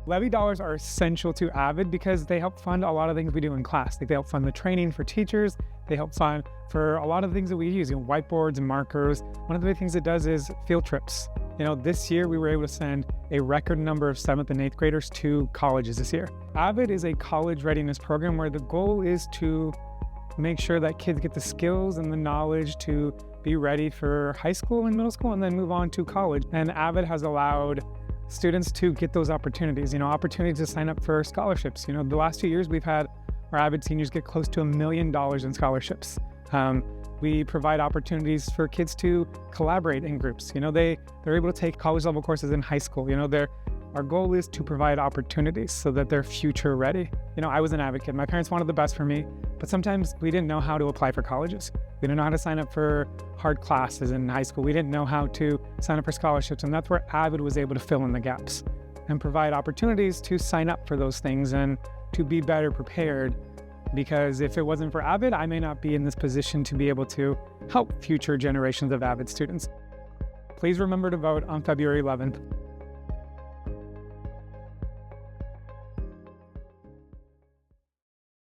Levy dollars are essential to AVID because they help fund a lot of things we do in class. Like they help fund the training for teachers. They help fund for a lot of the things that we use, whiteboards and markers. One of the big things it does is field trips. This year we were able to send a record number of 7th and 8th graders to colleges this year. AVID is a college readiness program where the goal is to make sure that kids get the skills and the knowledge to be ready for high school and middle school and then move on to college. And AVID has allowed students to get those opportunities, opportunities to sign up for scholarships. The last 2 years we've had our AVID seniors get close to $1 million in scholarships. We provide opportunities for kids to collaborate in groups. They're able to take college level courses in high school. Our goal is to provide opportunities so that they're future ready. I was an advocate. My parents wanted the best for me, but sometimes we didn't know how to apply for colleges. We didn't know how to sign up for hard classes in high school. We didn't know how to sign up for scholarships. And that's where AVID was able to fill in the gaps and provide opportunities to sign up for those things and to be better prepared. Because if it wasn't for AVID, I may not be in this position to be able to help future generations of AVID students. Please remember to vote on February 11th.